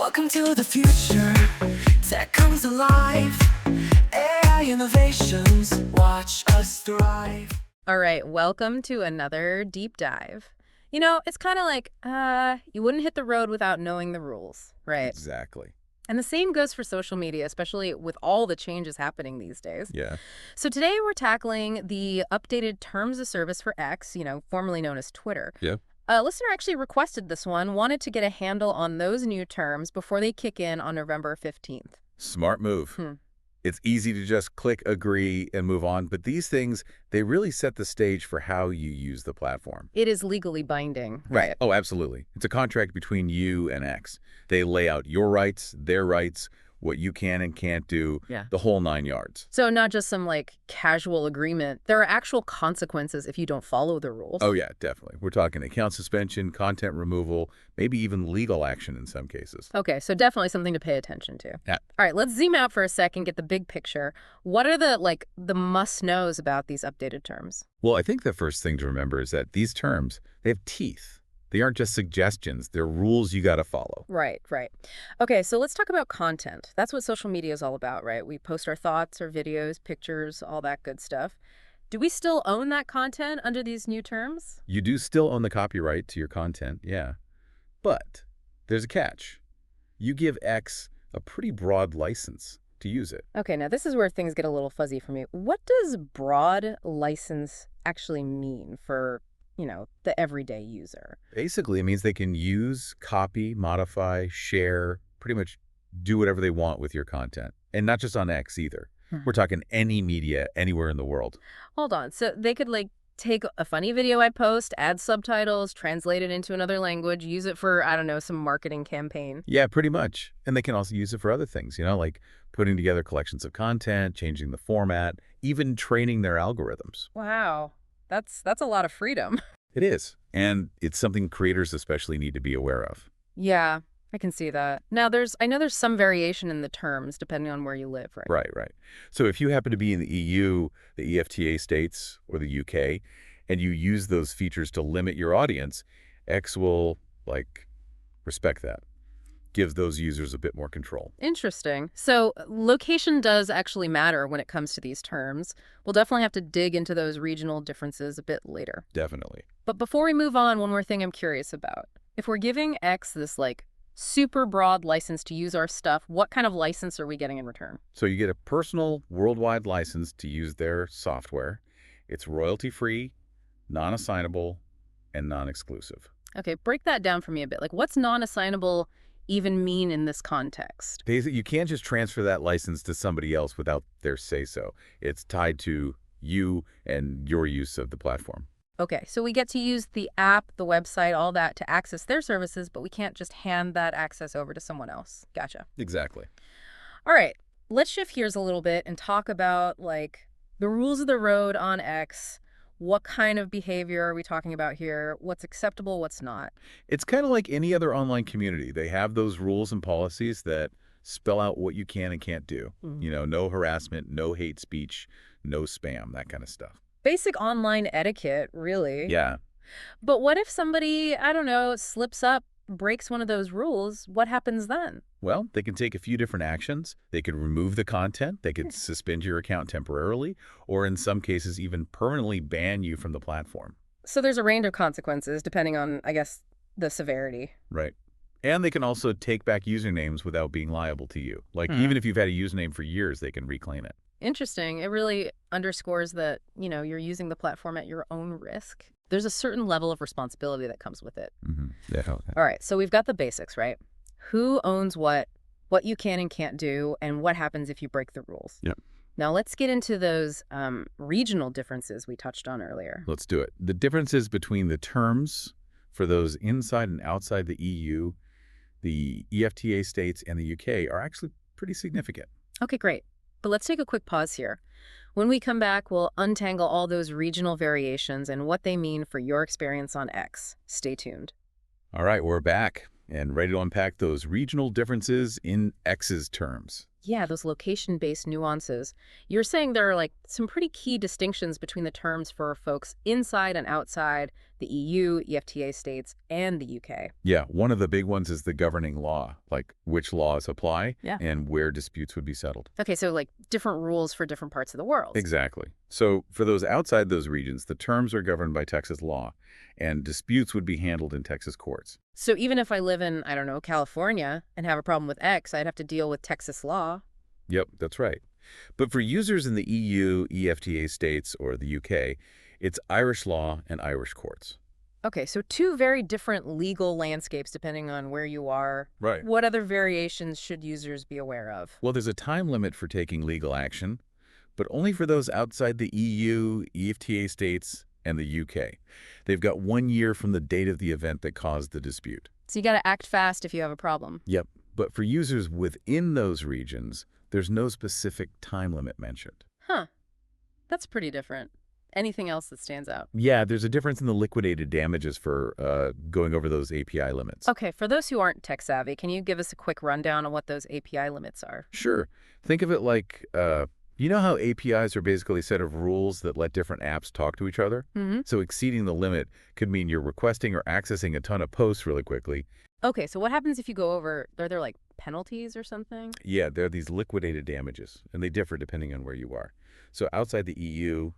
Welcome to the future. Tech comes alive. AI innovations. Watch us thrive. All right, welcome to another deep dive. You know, it's kind of like, you wouldn't hit the road without knowing the rules, right? Exactly. And the same goes for social media, especially with all the changes happening these days. Yeah. So today we're tackling the updated terms of service for X, formerly known as Twitter. Yeah. A listener actually requested this one, wanted to get a handle on those new terms before they kick in on November 15th. Smart move. It's easy to just click agree and move on, but these things, they really set the stage for how you use the platform. It is legally binding, right? Oh, absolutely. It's a contract between you and X. They lay out your rights, their rights, what you can and can't do, the whole 9 yards. So not just some casual agreement. There are actual consequences if you don't follow the rules. Oh, yeah, definitely. We're talking account suspension, content removal, maybe even legal action in some cases. Okay, so definitely something to pay attention to. Yeah. All right, let's zoom out for a second, get the big picture. What are the must-knows about these updated terms? Well, I think the first thing to remember is that these terms, they have teeth. They aren't just suggestions. They're rules you got to follow. Right. Okay, so let's talk about content. That's what social media is all about, right? We post our thoughts, our videos, pictures, all that good stuff. Do we still own that content under these new terms? You do still own the copyright to your content, yeah. But there's a catch. You give X a pretty broad license to use it. Okay, now this is where things get a little fuzzy for me. What does broad license actually mean for the everyday user? Basically, it means they can use, copy, modify, share, pretty much do whatever they want with your content. And not just on X either. We're talking any media anywhere in the world. Hold on. So they could take a funny video I post, add subtitles, translate it into another language, use it for, I don't know, some marketing campaign. Yeah, pretty much. And they can also use it for other things, like putting together collections of content, changing the format, even training their algorithms. Wow. That's a lot of freedom. It is. And it's something creators especially need to be aware of. Yeah, I can see that. Now, I know there's some variation in the terms depending on where you live, right? Right. So if you happen to be in the EU, the EFTA states, or the UK, and you use those features to limit your audience, X will, respect that. Gives those users a bit more control. Interesting. So location does actually matter when it comes to these terms. We'll definitely have to dig into those regional differences a bit later. Definitely. But before we move on, one more thing I'm curious about. If we're giving X this super broad license to use our stuff, what kind of license are we getting in return? So you get a personal worldwide license to use their software. It's royalty-free, non-assignable, and non-exclusive. Okay, break that down for me a bit. What's non-assignable even mean in this context? Basically, you can't just transfer that license to somebody else without their say-so. It's tied to you and your use of the platform. Okay, so we get to use the app, the website, all that to access their services, but we can't just hand that access over to someone else. Gotcha. Exactly. All right, let's shift gears a little bit and talk about the rules of the road on X. What kind of behavior are we talking about here? What's acceptable, what's not? It's kind of like any other online community. They have those rules and policies that spell out what you can and can't do. No harassment, no hate speech, no spam, that kind of stuff. Basic online etiquette, really. Yeah. But what if somebody, I don't know, slips up, breaks one of those rules? What happens then? Well, they can take a few different actions. They could remove the content. They could suspend your account temporarily, or in some cases, even permanently ban you from the platform. So there's a range of consequences depending on, I guess, the severity. Right. And they can also take back usernames without being liable to you. Even if you've had a username for years, they can reclaim it. Interesting. It really underscores that, you're using the platform at your own risk. There's a certain level of responsibility that comes with it. Yeah. All right, so we've got the basics, right? Who owns what you can and can't do, and what happens if you break the rules. Yep. Now let's get into those regional differences we touched on earlier. Let's do it. The differences between the terms for those inside and outside the EU, the EFTA states, and the UK are actually pretty significant. Okay, great. But let's take a quick pause here. When we come back, we'll untangle all those regional variations and what they mean for your experience on X. Stay tuned. All right, we're back and ready to unpack those regional differences in X's terms. Yeah, those location-based nuances. You're saying there are like some pretty key distinctions between the terms for folks inside and outside the EU, EFTA states, and the UK. Yeah, one of the big ones is the governing law, like which laws apply Yeah. and where disputes would be settled. Okay, so like different rules for different parts of the world. Exactly. So for those outside those regions, the terms are governed by Texas law, and disputes would be handled in Texas courts. So even if I live in, I don't know, California and have a problem with X, I'd have to deal with Texas law. Yep, that's right. But for users in the EU, EFTA states, or the UK, it's Irish law and Irish courts. Okay, so two very different legal landscapes depending on where you are. Right. What other variations should users be aware of? Well, there's a time limit for taking legal action, but only for those outside the EU, EFTA states, and the UK. They've got 1 year from the date of the event that caused the dispute. So you got to act fast if you have a problem. Yep. But for users within those regions, there's no specific time limit mentioned. Huh. That's pretty different. Anything else that stands out? Yeah, there's a difference in the liquidated damages for going over those API limits. Okay, for those who aren't tech savvy, can you give us a quick rundown on what those API limits are? Sure. Think of it like, you know how APIs are basically a set of rules that let different apps talk to each other? Mm-hmm. So exceeding the limit could mean you're requesting or accessing a ton of posts really quickly. Okay, so what happens if you go over, are there like penalties or something? Yeah, there are these liquidated damages, and they differ depending on where you are. So outside the EU,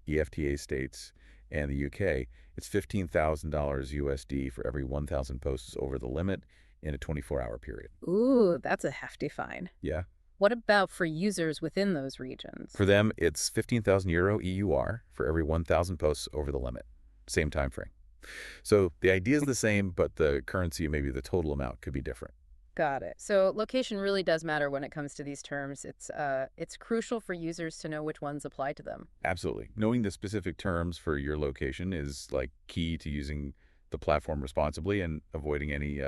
EFTA states, and the UK, it's $15,000 USD for every 1,000 posts over the limit in a 24-hour period. Ooh, that's a hefty fine. Yeah. What about for users within those regions? For them, it's 15,000 euro EUR for every 1,000 posts over the limit. Same time frame. So the idea is the same, but the currency, maybe the total amount, could be different. Got it. So location really does matter when it comes to these terms. It's crucial for users to know which ones apply to them. Absolutely. Knowing the specific terms for your location is like key to using the platform responsibly and avoiding any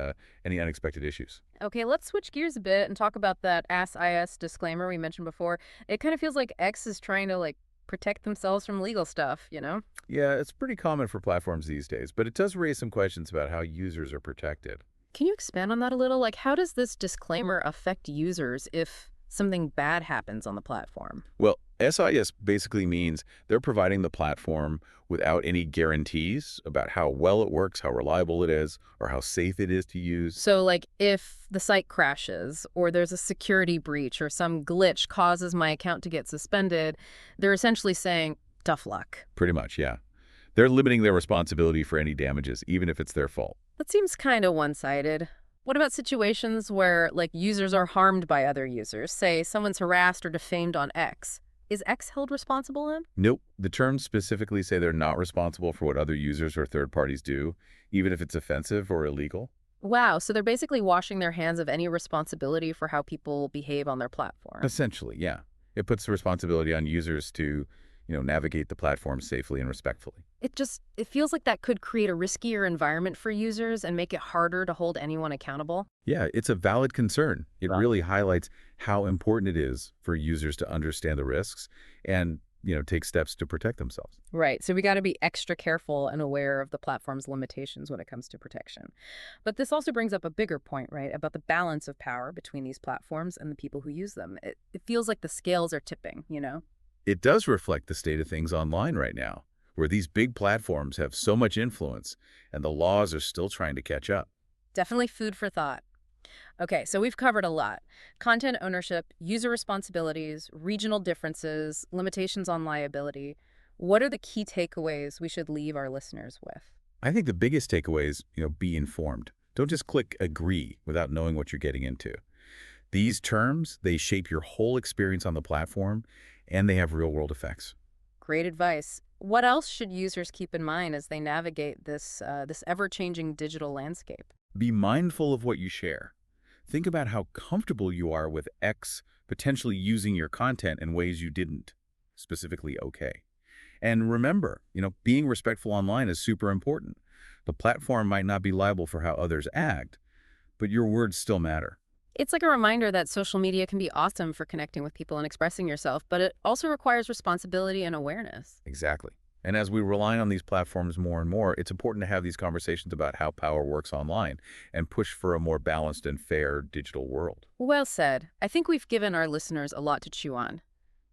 unexpected issues. Okay, let's switch gears a bit and talk about that AS-IS disclaimer we mentioned before. It kind of feels like X is trying to protect themselves from legal stuff, you know? Yeah, it's pretty common for platforms these days, but it does raise some questions about how users are protected. Can you expand on that a little? Like, how does this disclaimer affect users if something bad happens on the platform? Well, SIS basically means they're providing the platform without any guarantees about how well it works, how reliable it is, or how safe it is to use. So, like, if the site crashes or there's a security breach or some glitch causes my account to get suspended, they're essentially saying, tough luck. Pretty much, yeah. They're limiting their responsibility for any damages, even if it's their fault. That seems kind of one-sided. What about situations where, users are harmed by other users? Say someone's harassed or defamed on X. Is X held responsible then? Nope. The terms specifically say they're not responsible for what other users or third parties do, even if it's offensive or illegal. Wow, so they're basically washing their hands of any responsibility for how people behave on their platform. Essentially, yeah. It puts the responsibility on users to, navigate the platform safely and respectfully. It feels like that could create a riskier environment for users and make it harder to hold anyone accountable. Yeah, it's a valid concern. It Right. really highlights how important it is for users to understand the risks and, take steps to protect themselves. Right, so we got to be extra careful and aware of the platform's limitations when it comes to protection. But this also brings up a bigger point, right, about the balance of power between these platforms and the people who use them. It feels like the scales are tipping, you know? It does reflect the state of things online right now, where these big platforms have so much influence and the laws are still trying to catch up. Definitely food for thought. Okay, so we've covered a lot. Content ownership, user responsibilities, regional differences, limitations on liability. What are the key takeaways we should leave our listeners with? I think the biggest takeaway is, be informed. Don't just click agree without knowing what you're getting into. These terms, they shape your whole experience on the platform, and they have real-world effects. Great advice. What else should users keep in mind as they navigate this ever-changing digital landscape? Be mindful of what you share. Think about how comfortable you are with X potentially using your content in ways you didn't, specifically okay. And remember, being respectful online is super important. The platform might not be liable for how others act, but your words still matter. It's like a reminder that social media can be awesome for connecting with people and expressing yourself, but it also requires responsibility and awareness. Exactly. And as we rely on these platforms more and more, it's important to have these conversations about how power works online and push for a more balanced and fair digital world. Well said. I think we've given our listeners a lot to chew on.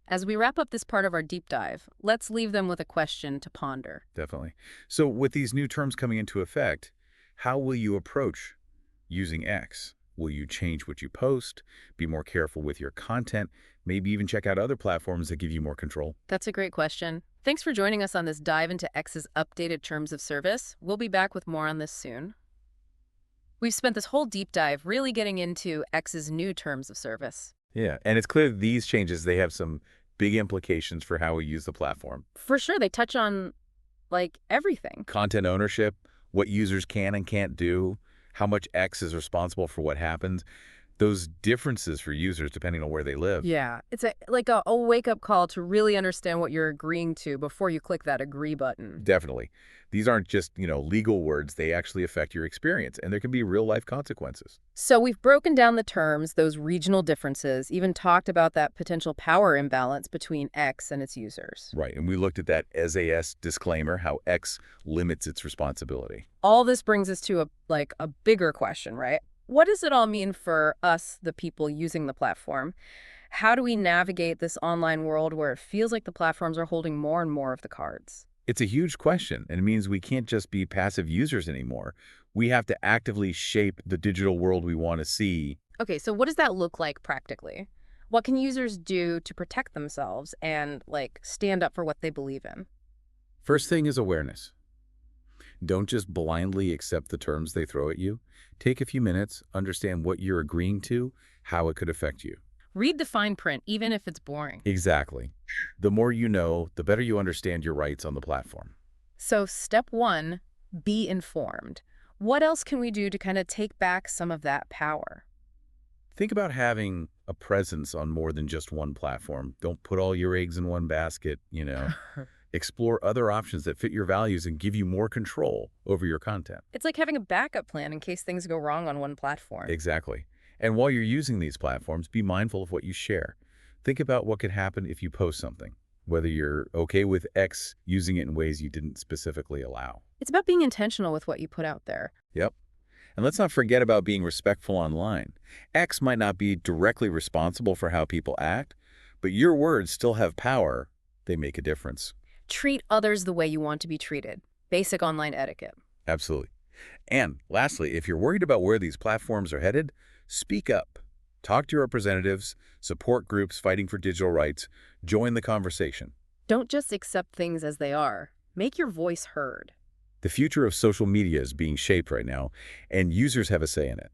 As we wrap up this part of our deep dive, let's leave them with a question to ponder. Definitely. So with these new terms coming into effect, how will you approach using X? Will you change what you post, be more careful with your content, maybe even check out other platforms that give you more control? That's a great question. Thanks for joining us on this dive into X's updated terms of service. We'll be back with more on this soon. We've spent this whole deep dive really getting into X's new terms of service. Yeah, and it's clear that these changes, they have some big implications for how we use the platform. For sure, they touch on, like, everything. Content ownership, what users can and can't do, how much X is responsible for what happens, those differences for users depending on where they live. Yeah, it's like a wake-up call to really understand what you're agreeing to before you click that agree button. Definitely. These aren't just, legal words. They actually affect your experience, and there can be real-life consequences. So we've broken down the terms, those regional differences, even talked about that potential power imbalance between X and its users. Right, and we looked at that SAS disclaimer, how X limits its responsibility. All this brings us to a bigger question, right? What does it all mean for us, the people using the platform? How do we navigate this online world where it feels like the platforms are holding more and more of the cards? It's a huge question, and it means we can't just be passive users anymore. We have to actively shape the digital world we want to see. Okay, so what does that look like practically? What can users do to protect themselves and, stand up for what they believe in? First thing is awareness. Don't just blindly accept the terms they throw at you. Take a few minutes, understand what you're agreeing to, how it could affect you. Read the fine print, even if it's boring. Exactly. The more you know, the better you understand your rights on the platform. So step 1, be informed. What else can we do to kind of take back some of that power? Think about having a presence on more than just one platform. Don't put all your eggs in one basket, Explore other options that fit your values and give you more control over your content. It's like having a backup plan in case things go wrong on one platform. Exactly. And while you're using these platforms, be mindful of what you share. Think about what could happen if you post something, whether you're okay with X using it in ways you didn't specifically allow. It's about being intentional with what you put out there. Yep. And let's not forget about being respectful online. X might not be directly responsible for how people act, but your words still have power. They make a difference. Treat others the way you want to be treated. Basic online etiquette. Absolutely. And lastly, if you're worried about where these platforms are headed, speak up. Talk to your representatives, support groups fighting for digital rights, join the conversation. Don't just accept things as they are. Make your voice heard. The future of social media is being shaped right now, and users have a say in it.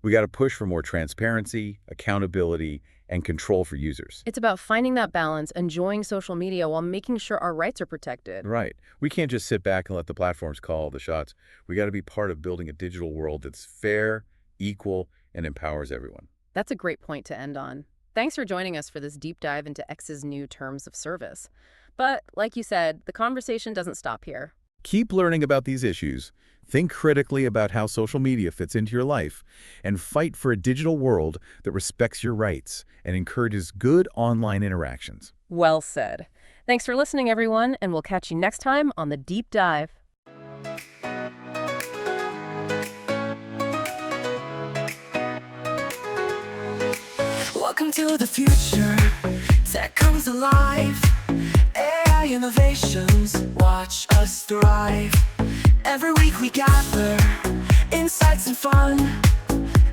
We got to push for more transparency, accountability, and control for users. It's about finding that balance, enjoying social media while making sure our rights are protected. Right. We can't just sit back and let the platforms call the shots. We got to be part of building a digital world that's fair, equal, and empowers everyone. That's a great point to end on. Thanks for joining us for this deep dive into X's new terms of service. But, like you said, the conversation doesn't stop here. Keep learning about these issues, think critically about how social media fits into your life, and fight for a digital world that respects your rights and encourages good online interactions. Well said. Thanks for listening, everyone, and we'll catch you next time on The Deep Dive. Welcome to the future. Tech comes alive. AI innovations, watch us thrive. Every week we gather insights and fun.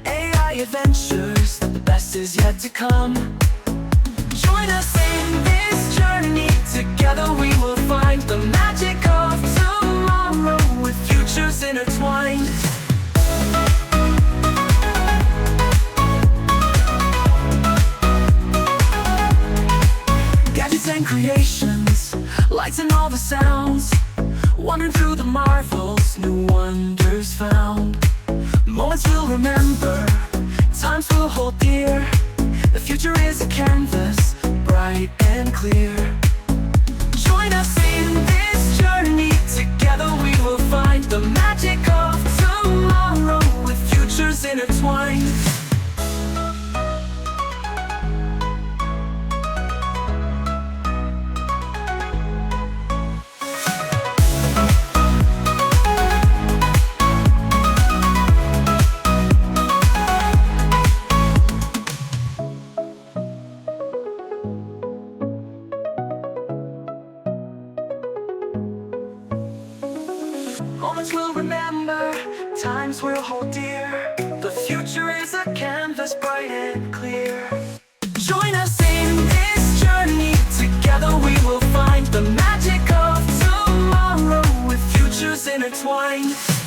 AI adventures, the best is yet to come. Join us in this journey. Together we will find the magic of tomorrow with futures intertwined. Gadgets and creations, lights and all the sounds, wandering through the marvels, new wonders found. Moments we'll remember, times we'll hold dear. The future is a canvas, bright and clear. Join us in this journey. Together we will find the magic of tomorrow with futures intertwined. here. The future is a canvas bright and clear. Join us in this journey. Together we will find the magic of tomorrow with futures intertwined.